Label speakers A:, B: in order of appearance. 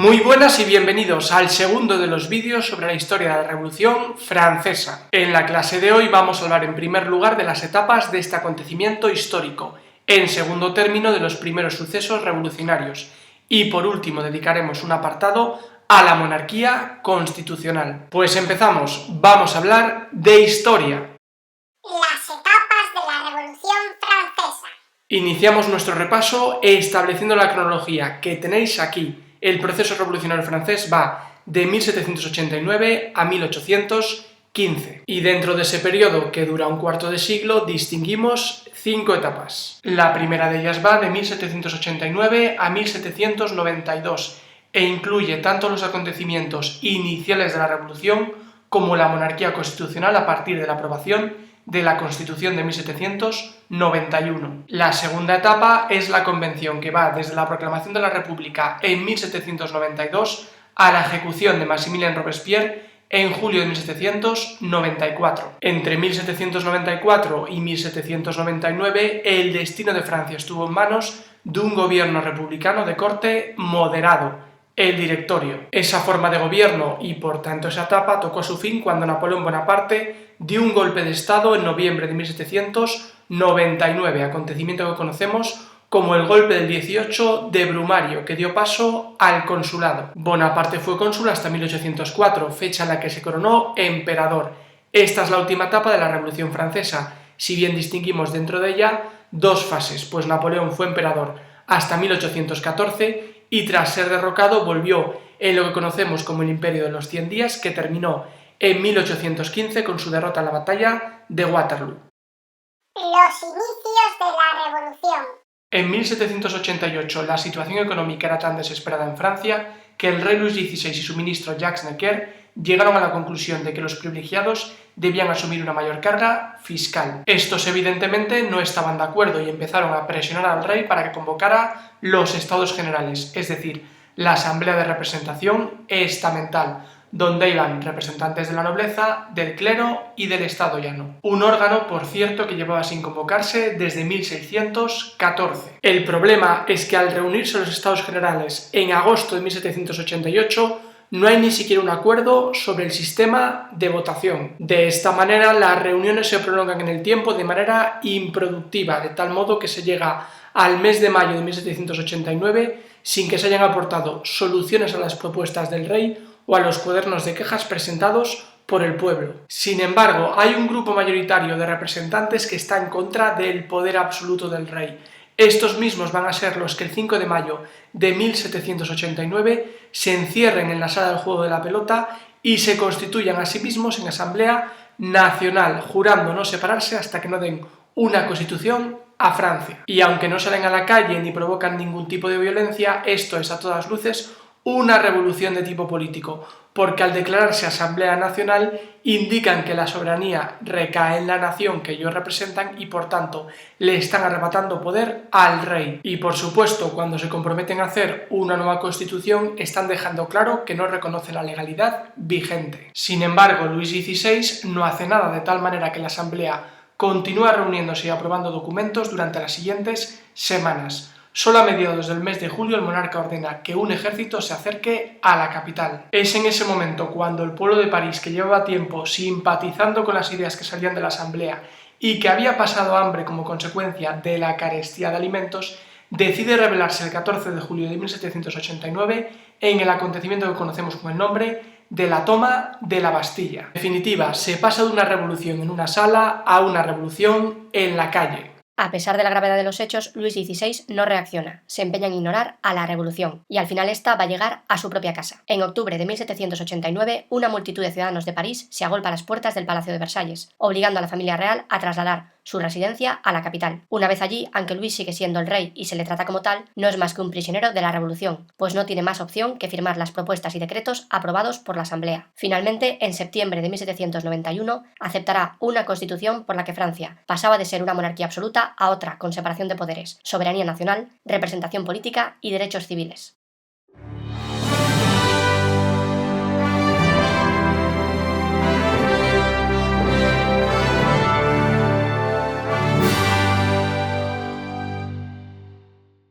A: Muy buenas y bienvenidos al segundo de los vídeos sobre la historia de la Revolución Francesa. En la clase de hoy vamos a hablar en primer lugar de las etapas de este acontecimiento histórico, en segundo término de los primeros sucesos revolucionarios y por último dedicaremos un apartado a la monarquía constitucional. Pues empezamos, vamos a hablar de historia.
B: Las etapas de la Revolución Francesa.
A: Iniciamos nuestro repaso estableciendo la cronología que tenéis aquí. El proceso revolucionario francés va de 1789 a 1815 y dentro de ese periodo, que dura un cuarto de siglo, distinguimos 5 etapas. La primera de ellas va de 1789 a 1792 e incluye tanto los acontecimientos iniciales de la revolución como la monarquía constitucional a partir de la aprobación de la Constitución de 1791. La segunda etapa es la Convención, que va desde la proclamación de la República en 1792 a la ejecución de Maximilien Robespierre en julio de 1794. Entre 1794 y 1799 el destino de Francia estuvo en manos de un gobierno republicano de corte moderado, el Directorio. Esa forma de gobierno y por tanto esa etapa tocó su fin cuando Napoleón Bonaparte dio un golpe de estado en noviembre de 1799, acontecimiento que conocemos como el golpe del 18 de Brumario, que dio paso al consulado. Bonaparte fue cónsul hasta 1804, fecha en la que se coronó emperador. Esta es la última etapa de la Revolución Francesa, si bien distinguimos dentro de ella dos fases, pues Napoleón fue emperador hasta 1814 y tras ser derrocado volvió en lo que conocemos como el Imperio de los 100 días, que terminó en 1815 con su derrota en la batalla de Waterloo.
B: Los inicios de la Revolución.
A: En 1788 la situación económica era tan desesperada en Francia que el rey Luis XVI y su ministro Jacques Necker llegaron a la conclusión de que los privilegiados debían asumir una mayor carga fiscal. Estos evidentemente no estaban de acuerdo y empezaron a presionar al rey para que convocara los Estados Generales, es decir, la Asamblea de Representación Estamental, donde iban representantes de la nobleza, del clero y del Estado llano. Un órgano, por cierto, que llevaba sin convocarse desde 1614. El problema es que al reunirse los Estados Generales en agosto de 1788, no hay ni siquiera un acuerdo sobre el sistema de votación. De esta manera, las reuniones se prolongan en el tiempo de manera improductiva, de tal modo que se llega al mes de mayo de 1789 sin que se hayan aportado soluciones a las propuestas del rey o a los cuadernos de quejas presentados por el pueblo. Sin embargo, hay un grupo mayoritario de representantes que está en contra del poder absoluto del rey. Estos mismos van a ser los que el 5 de mayo de 1789 se encierren en la sala del juego de la pelota y se constituyan a sí mismos en Asamblea Nacional, jurando no separarse hasta que no den una constitución a Francia. Y aunque no salen a la calle ni provocan ningún tipo de violencia, esto es a todas luces una revolución de tipo político, porque al declararse Asamblea Nacional indican que la soberanía recae en la nación que ellos representan y por tanto le están arrebatando poder al rey. Y por supuesto, cuando se comprometen a hacer una nueva constitución, están dejando claro que no reconocen la legalidad vigente. Sin embargo, Luis XVI no hace nada, de tal manera que la Asamblea continúa reuniéndose y aprobando documentos durante las siguientes semanas. Solo a mediados del mes de julio el monarca ordena que un ejército se acerque a la capital. Es en ese momento cuando el pueblo de París, que llevaba tiempo simpatizando con las ideas que salían de la asamblea y que había pasado hambre como consecuencia de la carestía de alimentos, decide rebelarse el 14 de julio de 1789 en el acontecimiento que conocemos con el nombre de la toma de la Bastilla. En definitiva, se pasa de una revolución en una sala a una revolución en la calle.
C: A pesar de la gravedad de los hechos, Luis XVI no reacciona, se empeña en ignorar a la revolución, y al final esta va a llegar a su propia casa. En octubre de 1789, una multitud de ciudadanos de París se agolpa a las puertas del Palacio de Versalles, obligando a la familia real a trasladar su residencia a la capital. Una vez allí, aunque Luis sigue siendo el rey y se le trata como tal, no es más que un prisionero de la revolución, pues no tiene más opción que firmar las propuestas y decretos aprobados por la Asamblea. Finalmente, en septiembre de 1791, aceptará una constitución por la que Francia pasaba de ser una monarquía absoluta a otra con separación de poderes, soberanía nacional, representación política y derechos civiles.